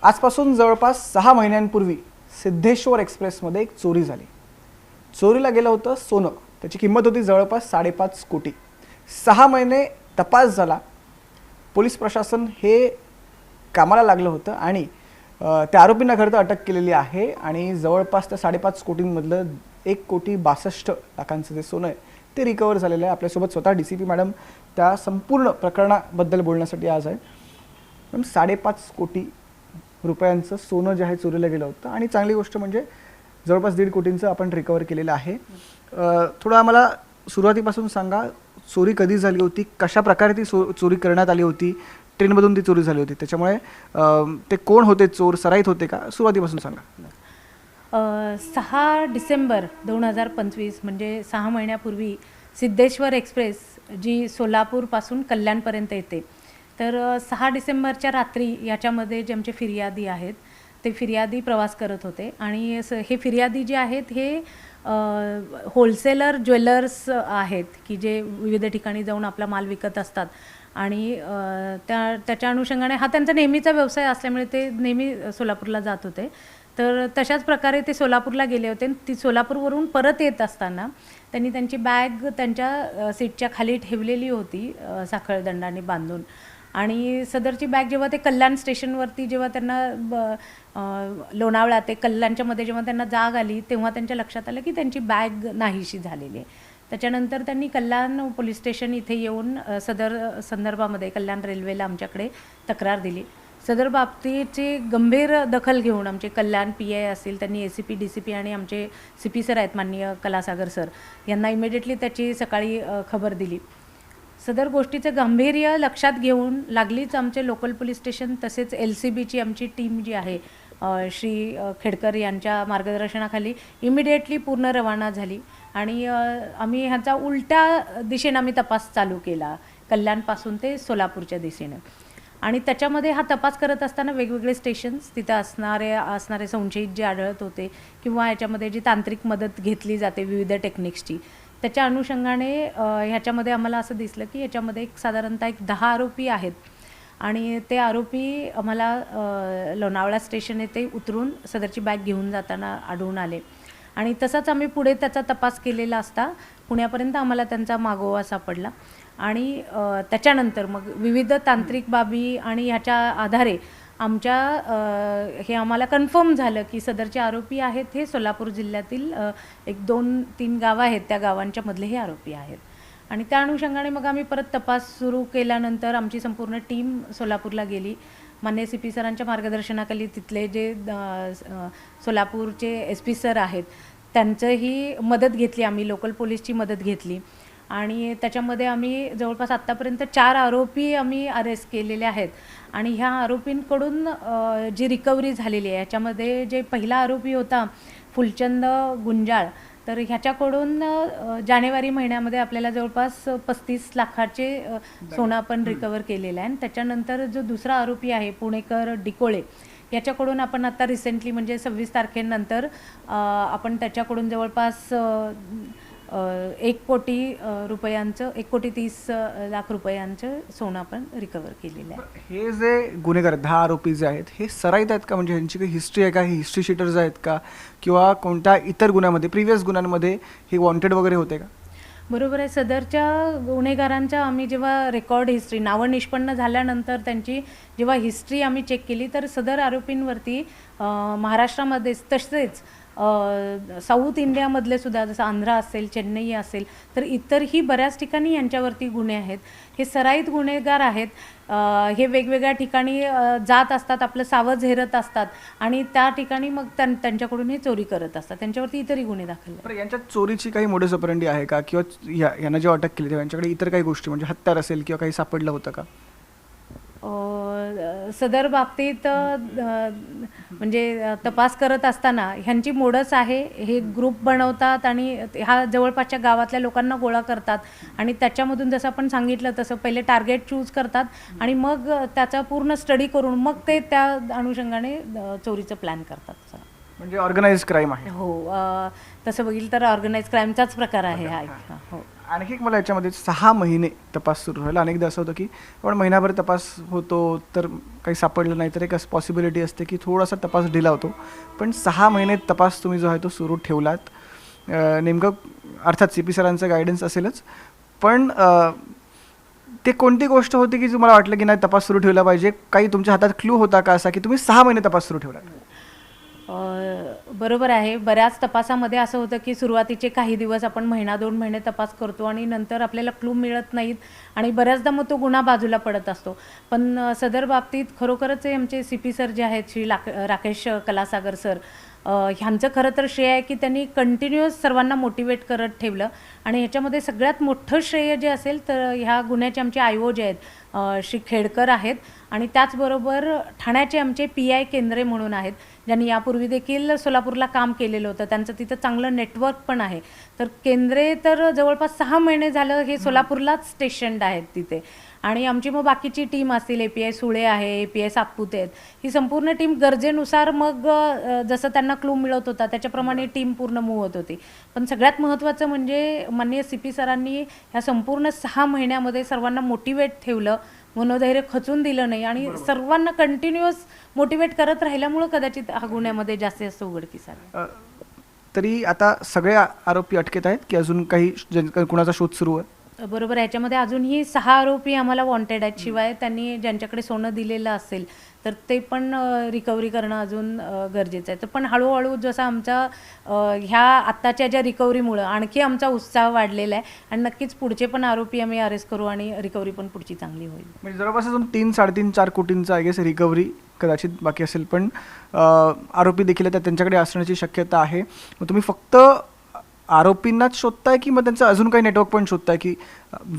आजपासून जवळपास 6 महिन्यांपूर्वी सिद्धेश्वर एक्सप्रेसमध्ये एक चोरी झाली. चोरीला गेलं होतं सोनं. त्याची किंमत होती जवळपास 5.5 कोटी. 6 महिने तपास झाला. पोलीस प्रशासन हे कामाला लागलं होतं आणि त्या आरोपींना खरं तर अटक केलेली आहे आणि जवळपास त्या 5.5 कोटींमधलं 1,62,00,000 जे सोनं आहे ते रिकवर झालेलं आहे. आपल्यासोबत स्वतः DCP मॅडम त्या संपूर्ण प्रकरणाबद्दल बोलण्यासाठी आज आहे. मॅडम, 5.5 कोटी रुपयांचं सोनं जे आहे चोरीला गेलं होतं आणि चांगली गोष्ट म्हणजे जवळपास 1.5 कोटींचं आपण रिकवर केलेलं आहे. थोडं आम्हाला सुरुवातीपासून सांगा, चोरी कधी झाली होती, कशा प्रकारे ती चोरी करण्यात आली होती, ट्रेनमधून ती चोरी झाली होती, त्याच्यामुळे ते कोण होते, चोर सराईत होते का, सुरुवातीपासून सांगा. 6 डिसेंबर 2025 म्हणजे 6 महिन्यापूर्वी सिद्धेश्वर एक्सप्रेस जी सोलापूरपासून कल्याणपर्यंत येते, तर 6 डिसेंबरच्या रात्री याच्यामध्ये जे आमचे फिर्यादी आहेत ते फिर्यादी प्रवास करत होते आणि हे फिर्यादी जे आहेत हे होलसेलर ज्वेलर्स आहेत की जे विविध ठिकाणी जाऊन आपला माल विकत असतात आणि त्याच्या अनुषंगाने हा त्यांचा नेहमीचा व्यवसाय असल्यामुळे ते नेहमी सोलापूरला जात होते. तर तशाच प्रकारे ते सोलापूरला गेले होते. ती सोलापूरवरून परत येत असताना त्यांनी त्यांची बॅग त्यांच्या सीटच्या खाली ठेवलेली होती साखळदंडाने बांधून आणि सदरची बॅग जेव्हा ते कल्याण स्टेशनवरती जेव्हा त्यांना लोणावळा ते कल्याणच्या मध्ये जेव्हा त्यांना जाग आली तेव्हा त्यांच्या लक्षात आलं की त्यांची बॅग नाहीशी झालेली आहे. त्याच्यानंतर त्यांनी कल्याण पोलीस स्टेशन इथे येऊन सदर संदर्भामध्ये कल्याण रेल्वेला आमच्याकडे तक्रार दिली. सदर बाबतीची गंभीर दखल घेऊन आमचे कल्याण PI असतील त्यांनी ACP DCP आणि आमचे CP सर आहेत माननीय कलासागर सर यांना इमिडिएटली त्याची सकाळी खबर दिली. सदर गोष्टीचं गांभीर्य लक्षात घेऊन लागलीच आमचे लोकल पोलीस स्टेशन तसेच LCBची आमची टीम जी आहे श्री खेडकर यांच्या मार्गदर्शनाखाली इमिडिएटली पूर्ण रवाना झाली आणि आम्ही ह्याचा उलट्या दिशेने आम्ही तपास चालू केला कल्याणपासून ते सोलापूरच्या दिशेने. आणि त्याच्यामध्ये हा तपास करत असताना वेगवेगळे स्टेशन्स तिथे असणारे संशयित जे आढळत होते किंवा याच्यामध्ये जी तांत्रिक मदत घेतली जाते विविध टेक्निक्सची त्याच्या अनुषंगाने ह्याच्यामध्ये आम्हाला असं दिसलं की याच्यामध्ये साधारणतः 10 आरोपी आहेत आणि ते आरोपी आम्हाला लोणावळा स्टेशन येथे उतरून सदरची बॅग घेऊन जाताना आढळून आले आणि तसंच आम्ही पुढे त्याचा तपास केलेला असता पुण्यापर्यंत आम्हाला त्यांचा मागोवा सापडला आणि त्याच्यानंतर मग विविध तांत्रिक बाबी आणि ह्याच्या आधारे आमच्या हे आम्हाला कन्फर्म झालं की सदरचे आरोपी आहेत हे सोलापूर जिल्ह्यातील 1-2-3 गावं आहेत त्या गावांच्या मधले हे आरोपी आहेत. आणि त्या अनुषंगाने मग आम्ही परत तपास सुरू केल्यानंतर आमची संपूर्ण टीम सोलापूरला गेली. मान्य CP सरांच्या मार्गदर्शनाखाली तिथले जे सोलापूरचे SP सर आहेत त्यांचंही मदत घेतली, आम्ही लोकल पोलीसची मदत घेतली आणि त्याच्यामध्ये आम्ही जवळपास आत्तापर्यंत 4 आरोपी आम्ही अरेस्ट केलेले आहेत आणि ह्या आरोपींकडून जी रिकव्हरी झालेली आहे याच्यामध्ये जे पहिला आरोपी होता फुलचंद गुंजाळ, तर ह्याच्याकडून जानेवारी महिन्यामध्ये आपल्याला जवळपास 35 लाखाचे सोनं आपण रिकवर केलेलं आहे. आणि त्याच्यानंतर जो दुसरा आरोपी आहे पुणेकर डिकोळे याच्याकडून आपण आता रिसेंटली म्हणजे 26 तारखेनंतर आपण त्याच्याकडून जवळपास 1 कोटी रुपयांचं 1,30,00,000 रुपयांचं सोनं आपण रिकवर केलेलं आहे. हे जे गुन्हेगार 10 आरोपी जे आहेत हे सराईत आहेत का, म्हणजे ह्यांची काही हिस्ट्री आहे का, हे हिस्ट्री शीटर्स आहेत का किंवा कोणत्या इतर गुन्ह्यामध्ये प्रिव्हियस गुन्ह्यांमध्ये हे वॉन्टेड वगैरे होते का? बरोबर आहे. सदरच्या गुन्हेगारांच्या आम्ही जेव्हा रेकॉर्ड हिस्ट्री नावं निष्पन्न झाल्यानंतर त्यांची जेव्हा हिस्ट्री आम्ही चेक केली तर सदर आरोपींवरती महाराष्ट्रामध्येच तसेच साऊथ इंडियामधले सुद्धा जसं आंध्र असेल, चेन्नई असेल, तर इतरही बऱ्याच ठिकाणी यांच्यावरती गुन्हे आहेत. हे सराईत गुन्हेगार आहेत. हे वेगवेगळ्या ठिकाणी जात असतात, आपलं सावज हेरत असतात आणि त्या ठिकाणी मग त्यांच्याकडून हे चोरी करत असतात. त्यांच्यावरती इतरही गुन्हे दाखल आहेत. यांच्या चोरीची काही मोडस ऑपरंडी आहे का किंवा यांना जेव्हा अटक केली तेव्हा यांच्याकडे इतर काही गोष्टी म्हणजे हत्यार असेल किंवा काही सापडलं होतं का? सदर बाबतीत म्हणजे तपास करत असताना ह्यांची मोडस आहे, हे ग्रुप बनवतात आणि ह्या जवळपासच्या गावातल्या लोकांना गोळा करतात आणि त्याच्यामधून जसं आपण सांगितलं तसं पहिले टार्गेट चूज करतात आणि मग त्याचा पूर्ण स्टडी करून मग ते त्या अनुषंगाने चोरीचं प्लॅन करतात. म्हणजे ऑर्गनाइज क्राईम आहे. हो, तसं बघितलं तर ऑर्गनाइज क्राईमचाच प्रकार आहे हा. हो. आणखी एक मला याच्यामध्ये 6 महिने तपास सुरू राहिला. अनेकदा असं होतं की आपण महिनाभर तपास होतो तर काही सापडलं नाही तर एक असं पॉसिबिलिटी असते की थोडासा तपास ढिला होतो, पण 6 महिने तपास तुम्ही जो आहे तो सुरू ठेवलात. नेमकं अर्थात CP सरांचं गायडन्स असेलच, पण ते कोणती गोष्ट होती की तुम्हाला वाटलं की नाही तपास सुरू ठेवला पाहिजे? काही तुमच्या हातात क्लू होता का असा की तुम्ही 6 महिने तपास सुरू ठेवला? बरोबर आहे. बऱ्याच तपासामध्ये असं होतं की सुरुवातीचे काही दिवस आपण महिना 2 महिने तपास करतो आणि नंतर आपल्याला क्लू मिळत नाहीत आणि बऱ्याचदा मग तो गुन्हा बाजूला पडत असतो. पण सदर बाबतीत खरोखरच हे आमचे CP सर जे आहेत श्री राकेश कलासागर सर, ह्यांचं खरं तर श्रेय आहे की त्यांनी कंटिन्युअस सर्वांना मोटिवेट करत ठेवलं. आणि ह्याच्यामध्ये सगळ्यात मोठं श्रेय जे असेल तर ह्या गुन्ह्याचे आमचे IO जे आहेत श्री खेडकर आहेत आणि त्याचबरोबर ठाण्याचे आमचे PI केंद्रे म्हणून आहेत, ज्यांनी यापूर्वी देखील सोलापूरला काम केलेलं होतं. त्यांचं तिथं चांगलं नेटवर्क पण आहे. तर केंद्रे तर जवळपास 6 महिने झालं हे सोलापूरलाच स्टेशन्ड आहेत तिथे. आणि आमची मग बाकीची टीम असतील, API सुळे आहे, API सातपुते आहेत, ही संपूर्ण टीम गरजेनुसार मग जसं त्यांना क्लू मिळत होता त्याच्याप्रमाणे टीम पूर्ण मूव्ह होत होती. पण सगळ्यात महत्त्वाचं म्हणजे माननीय CP सरांनी ह्या संपूर्ण 6 महिन्यामध्ये सर्वांना मोटिवेट ठेवलं, मनोधैर्य खचून दिलं नाही आणि सर्वांना कंटिन्युअस मोटिवेट करत राहिल्यामुळं कदाचित हा गुन्ह्यामध्ये जास्त उघडकीस आला. तरी आता सगळे आरोपी अटकेत आहेत की अजून काही कुणाचा शोध सुरू आहे? बरोबर आहे. याच्यामध्ये अजूनही 6 आरोपी आम्हाला वॉन्टेड आहेत. शिवाय त्यांनी ज्यांच्याकडे सोनं दिलेलं असेल तर ते पण रिकव्हरी करणं अजून गरजेचं आहे. तर पण हळूहळू जसं आमच्या ह्या आत्ताच्या ज्या रिकव्हरीमुळं आणखी आमचा उत्साह वाढलेला आहे आणि नक्कीच पुढचे पण आरोपी आम्ही अरेस्ट करू आणि रिकव्हरी पण पुढची चांगली होईल. म्हणजे जवळपास अजून 3-3.5-4 कोटींचा आय गेस रिकव्हरी कदाचित बाकी असेल, पण आरोपी देखील त्यांच्याकडे असण्याची शक्यता आहे. मग तुम्ही फक्त आरोपींनाच शोधताय की मग त्यांचं अजून काही नेटवर्क पण शोधताय की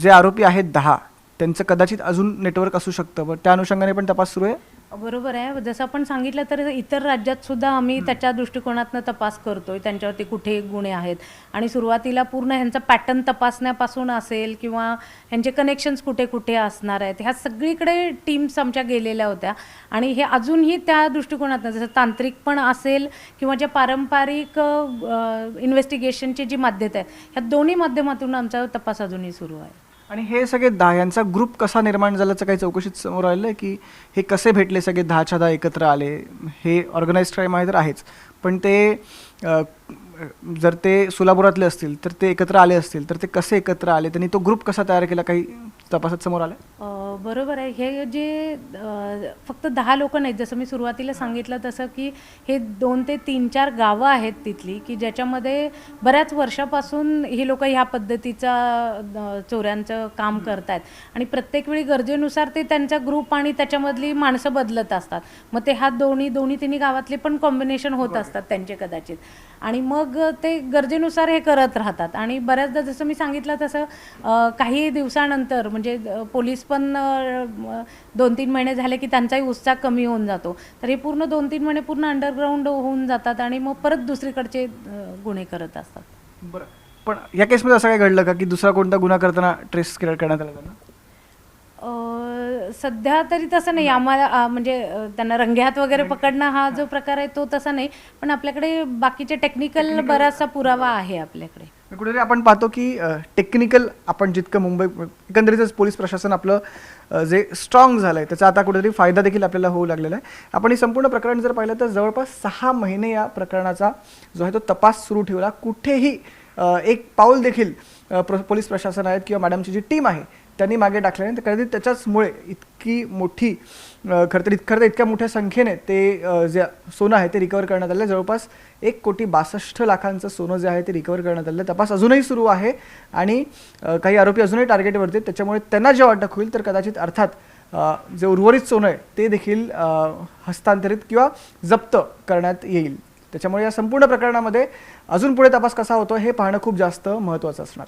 जे आरोपी आहेत 10 त्यांचं कदाचित अजून नेटवर्क असू शकतं, पण त्या अनुषंगाने पण तपास सुरू आहे? बरोबर आहे. जसं आपण सांगितलं तर इतर राज्यात सुद्धा आम्ही त्याच्या दृष्टिकोनातनं तपास करतोय, त्यांच्यावरती कुठे गुन्हे आहेत आणि सुरुवातीला पूर्ण ह्यांचा पॅटर्न तपासण्यापासून असेल किंवा ह्यांचे कनेक्शन्स कुठे कुठे असणार आहेत ह्या सगळीकडे टीम्स आमच्या गेलेल्या होत्या. आणि हे अजूनही त्या दृष्टिकोनातनं जसं तांत्रिक पण असेल किंवा ज्या पारंपरिक इन्व्हेस्टिगेशनची जी माध्यमं आहेत ह्या दोन्ही माध्यमातून आमचा तपास अजूनही सुरू आहे. आणि हे सगळे 10 यांचा ग्रुप कसा निर्माण झाल्याचं काही चौकशीत समोर आलेलं आहे की हे कसे भेटले, सगळे 10च्या 10 एकत्र आले? हे ऑर्गनाइज्ड क्राईम आहे तर आहेच, पण ते जर ते सोलापुरातले असतील तर ते एकत्र आले असतील तर ते कसे एकत्र आले, त्यांनी तो ग्रुप कसा तयार केला, काही तपासात समोर आलं? बरोबर आहे. हे जे फक्त 10 लोक नाहीत, जसं मी सुरुवातीला सांगितलं तसं की हे 2 ते 3-4 गावं आहेत तिथली की ज्याच्यामध्ये बऱ्याच वर्षापासून हे लोक ह्या पद्धतीचा चोऱ्यांचं काम करत आहेत आणि प्रत्येक वेळी गरजेनुसार ते त्यांचा ग्रुप आणि त्याच्यामधली माणसं बदलत असतात. मग ते हा दोन्ही गावातले पण कॉम्बिनेशन होत असतात त्यांचे कदाचित आणि मग ते गरजेनुसार हे करत राहतात. आणि बऱ्याचदा जसं मी सांगितलं तसं काही दिवसानंतर म्हणजे पोलीस पण 2-3 महिने झाले की त्यांचाही उत्साह कमी होऊन जातो. तर हे पूर्ण 2-3 महिने पूर्ण अंडरग्राऊंड होऊन जातात आणि मग परत दुसरीकडचे गुन्हे करत असतात. बरं, पण या केसमध्ये असं काय घडलं का की दुसरा कोणता गुन्हा करताना ट्रेस करण्यात आला त्यांना? सध्या तरी तसं नाही. आम्हाला म्हणजे त्यांना रंगेहात वगैरे पकडणं हा जो प्रकार आहे तो तसा नाही, पण आपल्याकडे बाकीचे टेक्निकल बराचसा पुरावा आहे आपल्याकडे. कुठेतरी आपण पाहतो की टेक्निकल आपण जितकं मुंबई एकंदरीतच पोलीस प्रशासन आपलं जे स्ट्रॉंग झालं आहे त्याचा आता कुठेतरी फायदा देखील आपल्याला होऊ लागलेला आहे. आपण हे संपूर्ण प्रकरण जर पाहिलं तर जवळपास 6 महिने या प्रकरणाचा जो आहे तो तपास सुरू ठेवला. कुठेही एक पाऊल देखील पोलीस प्रशासन आहेत किंवा मॅडमची जी टीम आहे त्यांनी मागे टाकले नाही. तर कधी त्याच्याचमुळे इतकी मोठी खरं तर इतक्या मोठ्या संख्येने ते जे सोनं आहे ते रिकवर करण्यात आलं. जवळपास 1,62,00,000 सोनं जे आहे ते रिकवर करण्यात आलं. तपास अजूनही सुरू आहे आणि काही आरोपी अजूनही टार्गेटवरती आहेत. त्याच्यामुळे त्यांना जेव्हा अटक होईल तर कदाचित अर्थात जे उर्वरित सोनं आहे ते देखील हस्तांतरित किंवा जप्त करण्यात येईल. त्याच्यामुळे या संपूर्ण प्रकरणामध्ये अजून पुढे तपास कसा होतो हे पाहणं खूप जास्त महत्त्वाचं असणार.